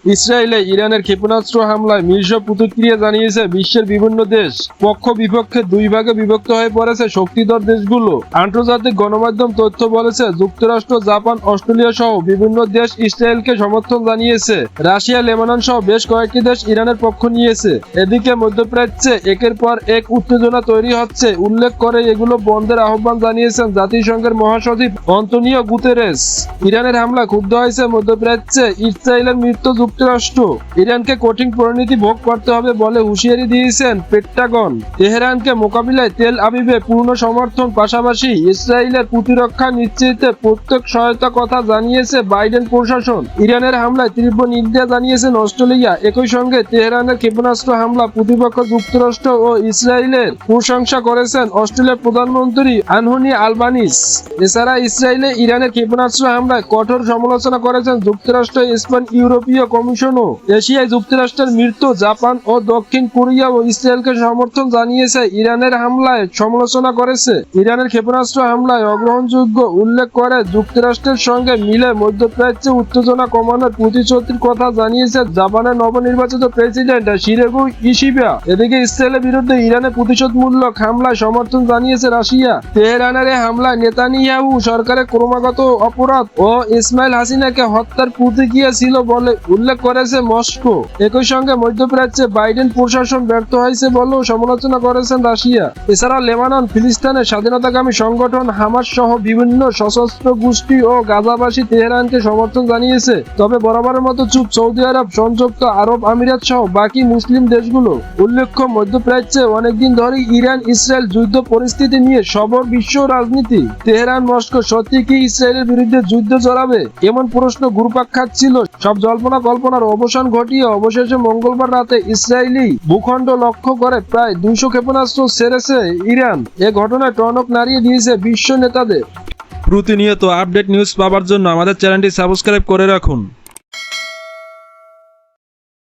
ইসরায়েলে ইরানের ক্ষেপণাস্ত্র হামলায় মিশ্র প্রতিক্রিয়া জানিয়েছে বিশ্বের বিভিন্ন দেশ। পক্ষ বিপক্ষে দুই ভাগে বিভক্ত হয়ে পড়েছে শক্তিধর দেশগুলো। আন্তর্জাতিক গণমাধ্যম তথ্য বলেছে যুক্তরাষ্ট্র, জাপান, অস্ট্রেলিয়া সহ বিভিন্ন দেশ ইসরায়েলকে সমর্থন জানিয়েছে। রাশিয়া, লেবানন সহ বেশ কয়েকটি দেশ ইরানের পক্ষ নিয়েছে। এদিকে মধ্যপ্রাচ্যে একের পর এক উত্তেজনা তৈরি হচ্ছে। উল্লেখ করে এগুলো বন্ধের আহ্বান জানিয়েছেন জাতিসংঘের মহাসচিব অন্তোনিও গুতেরেস। ইরানের হামলা ক্ষুব্ধ হয়েছে মধ্যপ্রাচ্যে ইসরায়েলের মৃত্যু যুক্তরাষ্ট্র। ইরানকে কঠিন পরিণতি ভোগ করতে হবে বলে হুঁশিয়ারি দিয়েছেন পেন্টাগন। তেহরানকে মোকাবিলায় তেল আবিবে পূর্ণ সমর্থন, পাশাপাশি ইসরায়েলের প্রতিরক্ষা নিশ্চিতে প্রত্যেক সহায়তা কথা জানিয়েছে বাইডেন প্রশাসন। ইরানের হামলায় তীব্র নিন্দা জানিয়েছেন অস্ট্রেলিয়া। একই সঙ্গে তেহরানের ক্ষেপণাস্ত্র হামলা প্রতিপক্ষ যুক্তরাষ্ট্র ও ইসরায়েলের প্রশংসা করেছেন অস্ট্রেলিয়ার প্রধানমন্ত্রী অ্যান্থনি আলবানিস। এছাড়া ইসরায়েলে ইরানের ক্ষেপণাস্ত্র হামলায় কঠোর সমালোচনা করেছেন যুক্তরাষ্ট্র, স্পেন, ইউরোপীয় কমিশনও। এশিয়ায় যুক্তরাষ্ট্রের মৃত্যু, জাপান ও দক্ষিণ কোরিয়া ও ইসরায়েলকে সমর্থন জানিয়েছে। ইরানের হামলায় সমালোচনা করেছে। ইরানের ক্ষেপণাস্ত্র হামলায় অগ্রহণযোগ্য উল্লেখ করে যুক্তরাষ্ট্রের সঙ্গে মিলে মধ্যপ্রাচ্যে উত্তেজনা কমানোর প্রতিশ্রুতির কথা জানিয়েছে জাপানের নবনির্বাচিত প্রেসিডেন্ট শিরেগু ইশিবা। এদিকে ইসরায়েলের বিরুদ্ধে ইরানের প্রতিশোধমূলক হামলায় সমর্থন জানিয়েছে রাশিয়া। তেহরানের এই হামলায় নেতানিয়াহু সরকারের ক্রমাগত অপরাধ ও ইসমাইল হাসিনাকে হত্যার প্রতিক্রিয়া ছিল বলে উল্লেখ করেছে মস্কো। একই সঙ্গে মধ্যপ্রাচ্যে বাইডেন প্রশাসন ব্যর্থ হয়েছে বলেও সমালোচনা করেছেন রাশিয়া। এছাড়া লেবানন, ফিলিস্তিনের স্বাধীনতাকামী সংগঠন হামাস সহ বিভিন্ন সশস্ত্র গোষ্ঠী ও গাজাবাসী তেহরানকে সমর্থন জানিয়েছে। তবে বরাবরের মতো চুপ সৌদি আরব, সংযুক্ত আরব আমিরাত সহ বাকি মুসলিম দেশগুলো। উল্লেখ্য, মধ্যপ্রাচ্যে অনেকদিন ধরেই ইরান ইসরায়েল যুদ্ধ পরিস্থিতি নিয়ে সবর বিশ্ব রাজনীতি। তেহরান, মস্কো সত্যি কি ইসরায়েলের বিরুদ্ধে যুদ্ধ চড়াবে, এমন প্রশ্ন ঘুরপাক খাচ্ছিল। সব জল্পনা কল্পনার অবসান ঘটিয়ে অবশেষে মঙ্গলবার রাতে ইসরায়েলি ভূখণ্ড লক্ষ্য করে প্রায় 200 ক্ষেপণাস্ত্র ছেড়েছে ইরান। এ ঘটনায় টনক নাড়িয়ে দিয়েছে বিশ্ব নেতাদের। প্রতিনিয়ত আপডেট নিউজ পাওয়ার জন্য আমাদের চ্যানেলটি সাবস্ক্রাইব করে রাখুন।